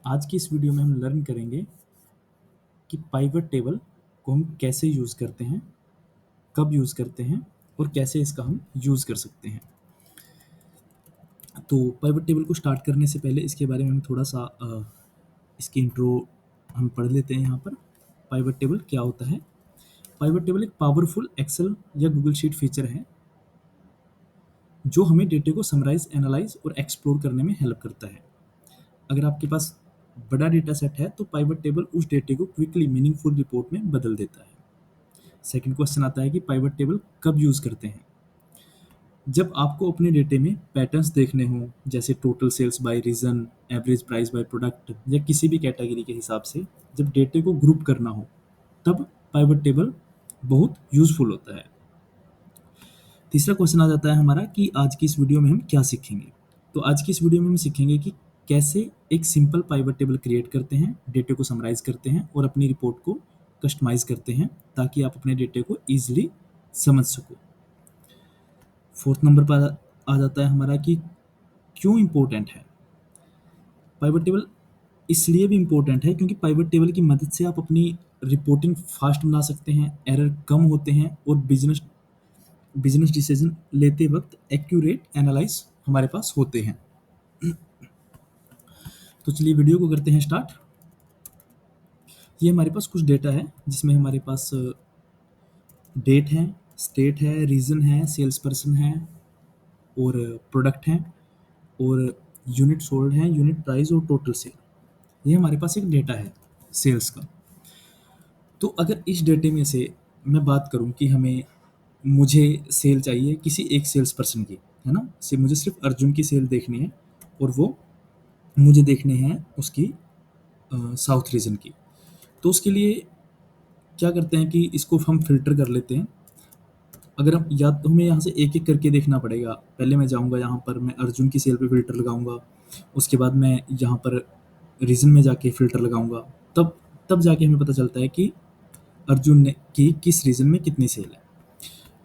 आज की इस वीडियो में हम लर्न करेंगे कि पाइवट टेबल को हम कैसे यूज़ करते हैं, कब यूज़ करते हैं और कैसे इसका हम यूज़ कर सकते हैं। तो पाइवट टेबल को स्टार्ट करने से पहले इसके बारे में हम थोड़ा सा इसकी इंट्रो हम पढ़ लेते हैं यहाँ पर। पाइवट टेबल क्या होता है? पाइवट टेबल एक पावरफुल एक्सेल या गूगल शीट फीचर है जो हमें डेटे को समराइज, एनालाइज और एक्सप्लोर करने में हेल्प करता है। अगर आपके पास बड़ा डेटा सेट है तो पाइवट टेबल उस डेटे को क्विकली मीनिंगफुल रिपोर्ट में बदल देता है। सेकंड क्वेश्चन आता है कि पाइवट टेबल कब यूज़ करते हैं? जब आपको अपने डेटे में पैटर्न्स देखने हों, जैसे total sales by region, average price by product या किसी भी कैटेगरी के हिसाब से जब डेटे को ग्रुप करना हो, तब पाइवट टेबल बहुत यूज़फुल होता है। तीसरा क्वेश्चन आ जाता है हमारा कि आज की इस वीडियो में हम क्या सीखेंगे। तो आज की इस वीडियो में हम सीखेंगे कि कैसे एक सिंपल पाइवट टेबल क्रिएट करते हैं, डेटे को समराइज करते हैं और अपनी रिपोर्ट को कस्टमाइज करते हैं ताकि आप अपने डेटे को ईजिली समझ सको। फोर्थ नंबर पर आ जाता है हमारा कि क्यों इम्पोर्टेंट है। पाइवट टेबल इसलिए भी इम्पोर्टेंट है क्योंकि पाइवट टेबल की मदद से आप अपनी रिपोर्टिंग फास्ट बना सकते हैं, एरर कम होते हैं और बिजनेस बिजनेस डिसीजन लेते वक्त एक्यूरेट एनालाइज हमारे पास होते हैं। तो चलिए वीडियो को करते हैं स्टार्ट। ये हमारे पास कुछ डेटा है जिसमें हमारे पास डेट है, स्टेट है, रीजन है, सेल्स पर्सन है और प्रोडक्ट है और यूनिट सोल्ड है, यूनिट प्राइस और टोटल सेल। ये हमारे पास एक डेटा है सेल्स का। तो अगर इस डेटे में से मैं बात करूं कि मुझे सेल चाहिए किसी एक सेल्स पर्सन की, है ना? मुझे सिर्फ अर्जुन की सेल देखनी है और वो मुझे देखने हैं उसकी साउथ रीजन की। तो उसके लिए क्या करते हैं कि इसको हम फिल्टर कर लेते हैं। अगर हम या तो हमें यहाँ से एक एक करके देखना पड़ेगा। पहले मैं जाऊँगा यहाँ पर, मैं अर्जुन की सेल पे फ़िल्टर लगाऊँगा, उसके बाद मैं यहाँ पर रीज़न में जाके फ़िल्टर लगाऊँगा। तब तब जाके हमें पता चलता है कि अर्जुन ने की किस रीज़न में कितनी सेल है।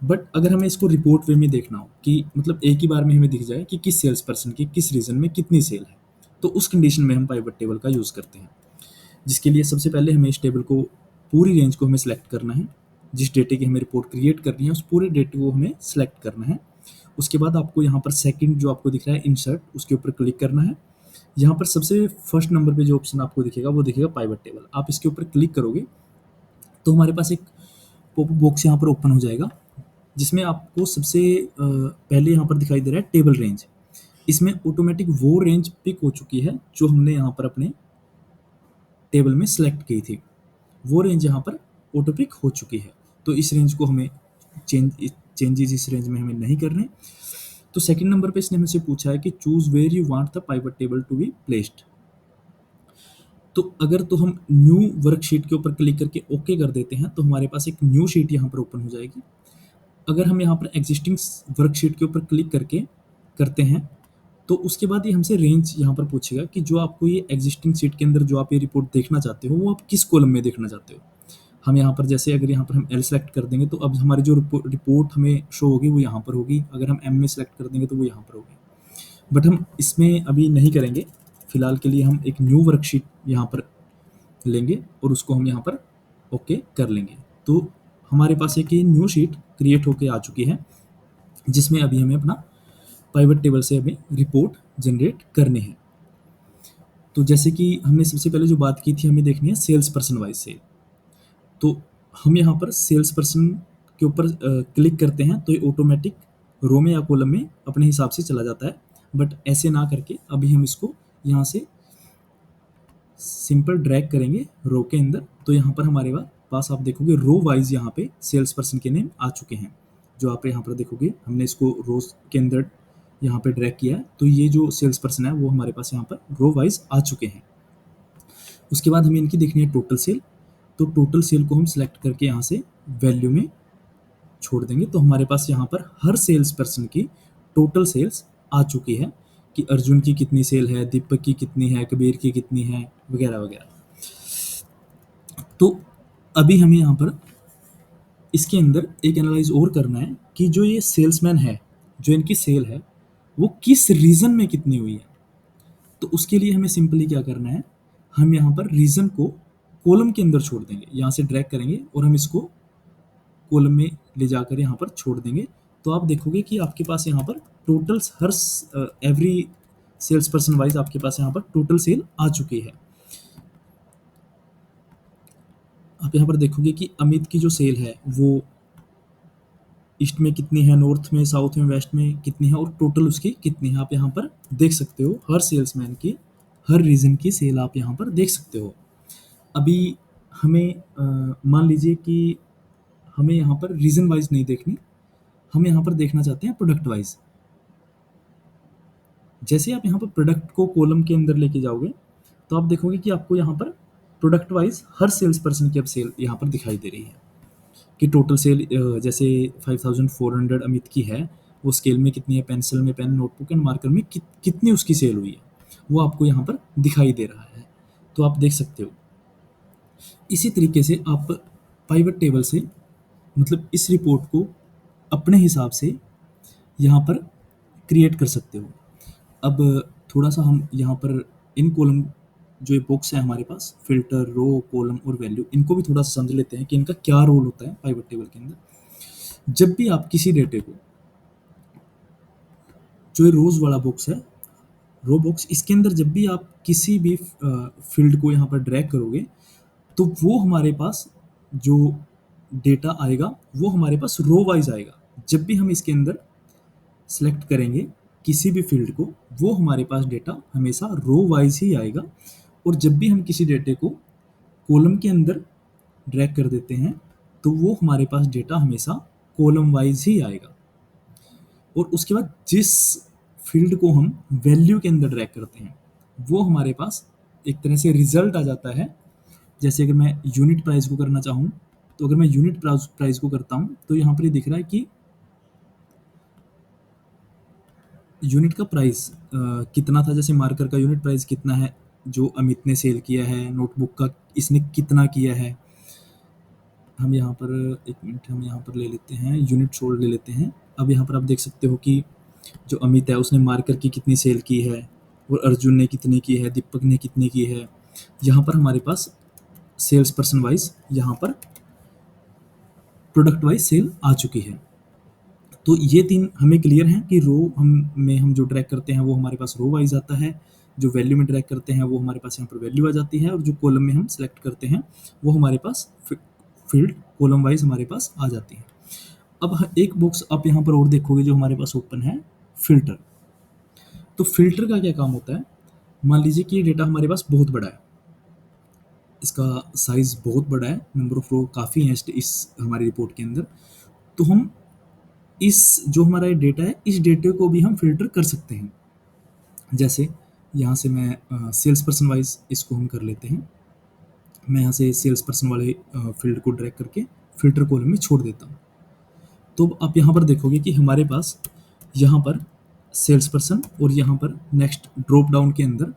बट अगर हमें इसको रिपोर्ट वे में देखना हो कि मतलब एक ही बार में हमें दिख जाए कि किस सेल्स पर्सन की किस रीज़न में कितनी सेल है, तो उस कंडीशन में हम पाइवट टेबल का यूज़ करते हैं। जिसके लिए सबसे पहले हमें इस टेबल को, पूरी रेंज को हमें सेलेक्ट करना है। जिस डेटे की हमें रिपोर्ट क्रिएट करनी है उस पूरे डेटे को हमें सेलेक्ट करना है। उसके बाद आपको यहाँ पर सेकंड जो आपको दिख रहा है इंसर्ट, उसके ऊपर क्लिक करना है। यहाँ पर सबसे फर्स्ट नंबर पे जो ऑप्शन आपको दिखेगा वो दिखेगा पाइवट टेबल। आप इसके ऊपर क्लिक करोगे तो हमारे पास एक पॉपअप बॉक्स यहाँ पर ओपन हो जाएगा जिसमें आपको सबसे पहले यहाँ पर दिखाई दे रहा है टेबल रेंज। इसमें ऑटोमेटिक वो रेंज पिक हो चुकी है जो हमने यहाँ पर अपने टेबल में सेलेक्ट की थी। वो रेंज यहाँ पर ऑटो पिक हो चुकी है। तो इस रेंज को हमें चेंजेस इस रेंज में हमें नहीं करने। तो सेकंड नंबर पे इसने हमसे पूछा है कि choose where you want the pivot table to be placed. तो हम न्यू वर्कशीट के ऊपर क्लिक करके ओके कर देते हैं तो हमारे पास एक न्यू शीट यहाँ पर ओपन हो जाएगी। अगर हम यहाँ पर एग्जिस्टिंग वर्कशीट के ऊपर क्लिक करके करते हैं तो उसके बाद ये हमसे रेंज यहाँ पर पूछेगा कि जो आपको ये एग्जिस्टिंग शीट के अंदर जो आप ये रिपोर्ट देखना चाहते हो वो आप किस कॉलम में देखना चाहते हो। हम यहाँ पर जैसे अगर यहाँ पर हम एल सेलेक्ट कर देंगे तो अब हमारी जो रिपोर्ट हमें शो होगी वो यहाँ पर होगी। अगर हम एम में सेलेक्ट कर देंगे तो वो यहाँ पर होगी। बट हम इसमें अभी नहीं करेंगे। फिलहाल के लिए हम एक न्यू वर्कशीट यहाँ पर लेंगे और उसको हम यहाँ पर ओके कर लेंगे। तो हमारे पास एक ये न्यू शीट क्रिएट होके आ चुकी है जिसमें अभी हमें अपना पाइवट टेबल से हमें रिपोर्ट जनरेट करनी है। तो जैसे कि हमने सबसे पहले जो बात की थी, हमें देखनी है सेल्स पर्सन वाइज सेल। तो हम यहाँ पर सेल्स पर्सन के ऊपर क्लिक करते हैं तो ये ऑटोमेटिक रो में या कॉलम में अपने हिसाब से चला जाता है। बट ऐसे ना करके अभी हम इसको यहाँ से सिंपल ड्रैग करेंगे रो के अंदर। तो यहाँ पर हमारे पास आप देखोगे रो वाइज यहाँ पे सेल्स पर्सन के नेम आ चुके हैं। जो आप यहाँ पर देखोगे हमने इसको रोज के अंदर यहाँ पे ड्रैग किया है तो ये जो सेल्स पर्सन है वो हमारे पास यहाँ पर रो वाइज आ चुके हैं। उसके बाद हमें इनकी देखनी है टोटल सेल। तो टोटल सेल को हम सिलेक्ट करके यहाँ से वैल्यू में छोड़ देंगे तो हमारे पास यहाँ पर हर सेल्स पर्सन की टोटल सेल्स आ चुकी है कि अर्जुन की कितनी सेल है, दीपक की कितनी है, कबीर की कितनी है, वगैरह वगैरह। तो अभी हमें यहाँ पर इसके अंदर एक एनालाइज और करना है कि जो ये सेल्समैन है, जो इनकी सेल है, वो किस रीजन में कितनी हुई है। तो उसके लिए हमें सिंपली क्या करना है हम यहाँ पर रीज़न को कॉलम के अंदर छोड़ देंगे, यहाँ से ड्रैग करेंगे और हम इसको कॉलम में ले जाकर यहाँ पर छोड़ देंगे। तो आप देखोगे कि आपके पास यहाँ पर टोटल हर एवरी सेल्स पर्सन वाइज आपके पास यहाँ पर टोटल सेल आ चुकी है। आप यहाँ पर देखोगे कि अमित की जो सेल है वो ईस्ट में कितनी है, नॉर्थ में, साउथ में, वेस्ट में कितनी है और टोटल उसकी कितनी है आप यहाँ पर देख सकते हो। हर सेल्समैन की हर रीजन की सेल आप यहाँ पर देख सकते हो। अभी हमें मान लीजिए कि हमें यहाँ पर रीजन वाइज नहीं देखनी, हम यहाँ पर देखना चाहते हैं प्रोडक्ट वाइज। जैसे आप यहाँ पर प्रोडक्ट को कॉलम के अंदर लेके जाओगे तो आप देखोगे कि आपको यहाँ पर प्रोडक्ट वाइज हर सेल्स पर्सन की अब सेल यहाँ पर दिखाई दे रही है कि टोटल सेल जैसे 5400 अमित की है, वो स्केल में कितनी है, पेंसिल में, पेन, नोटबुक एंड मार्कर में कितनी उसकी सेल हुई है वो आपको यहाँ पर दिखाई दे रहा है। तो आप देख सकते हो। इसी तरीके से आप पाइवट टेबल से मतलब इस रिपोर्ट को अपने हिसाब से यहाँ पर क्रिएट कर सकते हो। अब थोड़ा सा हम यहाँ पर इन कॉलम जो ये बॉक्स है हमारे पास, फिल्टर, रो, कॉलम और वैल्यू, इनको भी थोड़ा सा समझ लेते हैं कि इनका क्या रोल होता है पाइवट टेबल के अंदर। जब भी आप किसी डेटे को, जो ये रोज वाला बॉक्स है, रो बॉक्स, इसके अंदर जब भी आप किसी भी फील्ड को यहाँ पर ड्रैग करोगे तो वो हमारे पास जो डेटा आएगा वो हमारे पास रो वाइज आएगा। जब भी हम इसके अंदर सेलेक्ट करेंगे किसी भी फील्ड को, वो हमारे पास डेटा हमेशा रो वाइज ही आएगा। और जब भी हम किसी डेटे को कॉलम के अंदर ड्रैग कर देते हैं तो वो हमारे पास डेटा हमेशा कॉलम वाइज ही आएगा। और उसके बाद जिस फील्ड को हम वैल्यू के अंदर ड्रैग करते हैं वो हमारे पास एक तरह से रिजल्ट आ जाता है। जैसे अगर मैं यूनिट प्राइस को करना चाहूँ तो अगर मैं यूनिट प्राइस को करता हूँ तो यहाँ पर ये दिख रहा है कि यूनिट का प्राइस कितना था। जैसे मार्कर का यूनिट प्राइस कितना है जो अमित ने सेल किया है, नोटबुक का इसने कितना किया है। हम यहाँ पर एक मिनट, हम यहाँ पर ले लेते हैं यूनिट सोल्ड ले लेते हैं। अब यहाँ पर आप देख सकते हो कि जो अमित है उसने मार्कर की कितनी सेल की है और अर्जुन ने कितनी की है, दीपक ने कितनी की है। यहाँ पर हमारे पास सेल्स पर्सन वाइज यहाँ पर प्रोडक्ट वाइज सेल आ चुकी है। तो ये तीन हमें क्लियर हैं कि रो हम जो ट्रैक करते हैं वो हमारे पास रो वाइज आता है, जो वैल्यू में ट्रैक करते हैं वो हमारे पास यहाँ पर वैल्यू आ जाती है, और जो कॉलम में हम सेलेक्ट करते हैं वो हमारे पास फील्ड कॉलम वाइज हमारे पास आ जाती है। अब एक बॉक्स आप यहाँ पर और देखोगे जो हमारे पास ओपन है, फिल्टर। तो फिल्टर का क्या काम होता है, मान लीजिए कि ये डेटा हमारे पास बहुत बड़ा है, इसका साइज बहुत बड़ा है, नंबर ऑफ रो काफ़ी है इस हमारी रिपोर्ट के अंदर। तो हम इस जो हमारा ये डेटा है इस डेटे को भी हम फिल्टर कर सकते हैं। जैसे यहाँ से मैं सेल्स पर्सन वाइज इसको हम कर लेते हैं। मैं यहाँ से सेल्स पर्सन वाले फील्ड को ड्रैग करके फिल्टर कॉलम में छोड़ देता हूँ। तो आप यहाँ पर देखोगे कि हमारे पास यहाँ पर सेल्स पर्सन और यहाँ पर नेक्स्ट ड्रॉप डाउन के अंदर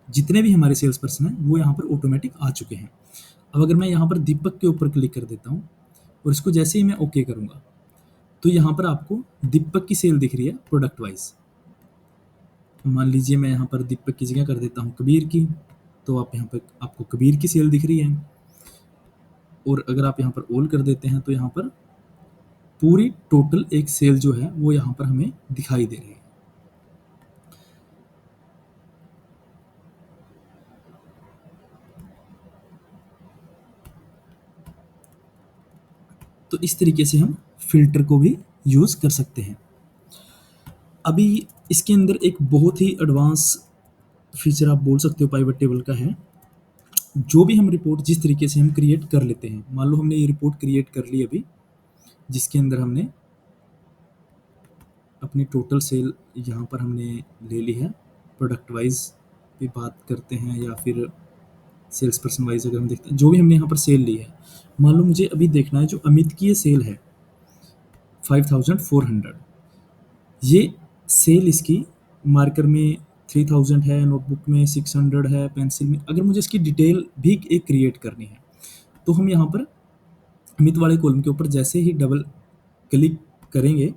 जितने भी हमारे सेल्स पर्सन हैं वो यहाँ पर ऑटोमेटिक आ चुके हैं। अब अगर मैं यहाँ पर दीपक के ऊपर क्लिक कर देता हूँ और इसको जैसे ही मैं ओके करूँगा तो यहाँ पर आपको दीपक की सेल दिख रही है प्रोडक्ट वाइज। मान लीजिए मैं यहाँ पर दीपक की जगह कर देता हूँ कबीर की, तो आप यहाँ पर आपको कबीर की सेल दिख रही है। और अगर आप यहाँ पर ऑल कर देते हैं तो यहाँ पर पूरी टोटल एक सेल जो है वो यहाँ पर हमें दिखाई दे रही है। तो इस तरीके से हम फिल्टर को भी यूज़ कर सकते हैं। अभी इसके अंदर एक बहुत ही एडवांस फीचर आप बोल सकते हो पाइवट टेबल का है। जो भी हम रिपोर्ट जिस तरीके से हम क्रिएट कर लेते हैं, मान लो हमने ये रिपोर्ट क्रिएट कर ली अभी, जिसके अंदर हमने अपनी टोटल सेल यहाँ पर हमने ले ली है। प्रोडक्ट वाइज भी बात करते हैं या फिर सेल्स पर्सन वाइज अगर हम देखते हैं, जो भी हमने यहाँ पर सेल ली है, मान लो मुझे अभी देखना है जो अमित की ये सेल है 5400, ये सेल इसकी मार्कर में 3000 है, नोटबुक में 600 है, पेंसिल में, अगर मुझे इसकी डिटेल भी एक क्रिएट करनी है तो हम यहाँ पर अमित वाले कॉलम के ऊपर जैसे ही डबल क्लिक करेंगे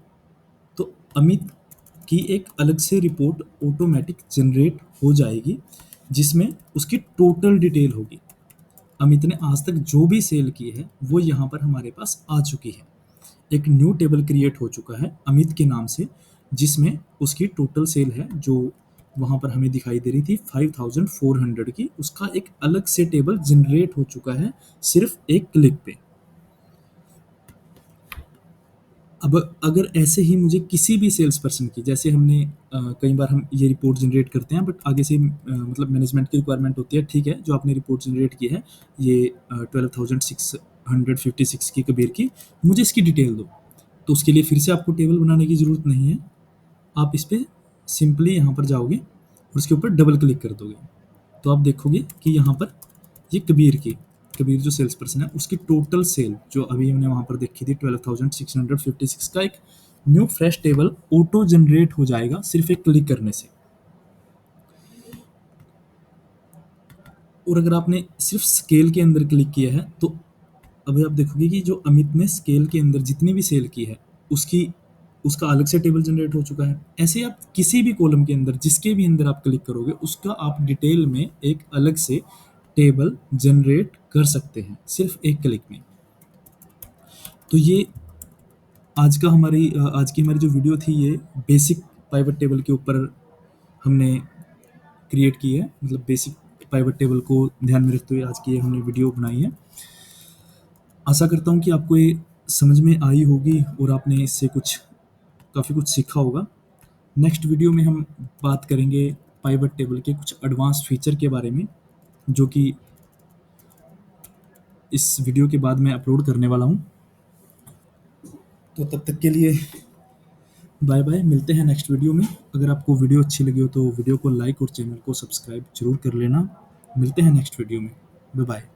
तो अमित की एक अलग से रिपोर्ट ऑटोमेटिक जनरेट हो जाएगी, जिसमें उसकी टोटल डिटेल होगी। अमित ने आज तक जो भी सेल की है वो यहाँ पर हमारे पास आ चुकी है। एक न्यू टेबल क्रिएट हो चुका है अमित के नाम से, जिसमें उसकी टोटल सेल है जो वहाँ पर हमें दिखाई दे रही थी 5400 की, उसका एक अलग से टेबल जनरेट हो चुका है सिर्फ एक क्लिक पे। अब अगर ऐसे ही मुझे किसी भी सेल्स पर्सन की, जैसे हमने कई बार हम ये रिपोर्ट जनरेट करते हैं बट आगे से मतलब मैनेजमेंट की रिक्वायरमेंट होती है, ठीक है जो आपने रिपोर्ट जनरेट की है ये 12,656 की कबीर की, मुझे इसकी डिटेल दो। तो उसके लिए फिर से आपको टेबल बनाने की ज़रूरत नहीं है, आप इस पर सिंपली यहाँ पर जाओगे और उसके ऊपर डबल क्लिक कर दोगे तो आप देखोगे कि यहाँ पर ये कबीर जो सेल्स पर्सन है उसकी टोटल सेल जो अभी हमने वहाँ पर देखी थी 12,656 का एक new fresh table auto generate हो जाएगा सिर्फ एक क्लिक करने से। और अगर आपने सिर्फ स्केल के अंदर क्लिक किया है तो अभी आप देखोगे कि जो अमित ने स्केल के अंदर जितनी भी सेल की है उसकी उसका अलग से टेबल जनरेट हो चुका है। ऐसे आप किसी भी कॉलम के अंदर जिसके भी अंदर आप क्लिक करोगे उसका आप डिटेल में एक अलग से टेबल जनरेट कर सकते हैं सिर्फ एक क्लिक में। तो ये आज की हमारी जो वीडियो थी ये बेसिक पाइवट टेबल के ऊपर हमने क्रिएट की है, मतलब बेसिक पाइवट टेबल को ध्यान में रखते हुए आज की ये हमने वीडियो बनाई है। आशा करता हूँ कि आपको ये समझ में आई होगी और आपने इससे काफ़ी कुछ सीखा होगा। नेक्स्ट वीडियो में हम बात करेंगे पाइवट टेबल के कुछ एडवांस फीचर के बारे में, जो कि इस वीडियो के बाद मैं अपलोड करने वाला हूँ। तो तब तक के लिए बाय बाय, मिलते हैं नेक्स्ट वीडियो में। अगर आपको वीडियो अच्छी लगी हो तो वीडियो को लाइक और चैनल को सब्सक्राइब जरूर कर लेना। मिलते हैं नेक्स्ट वीडियो में, बाय बाय।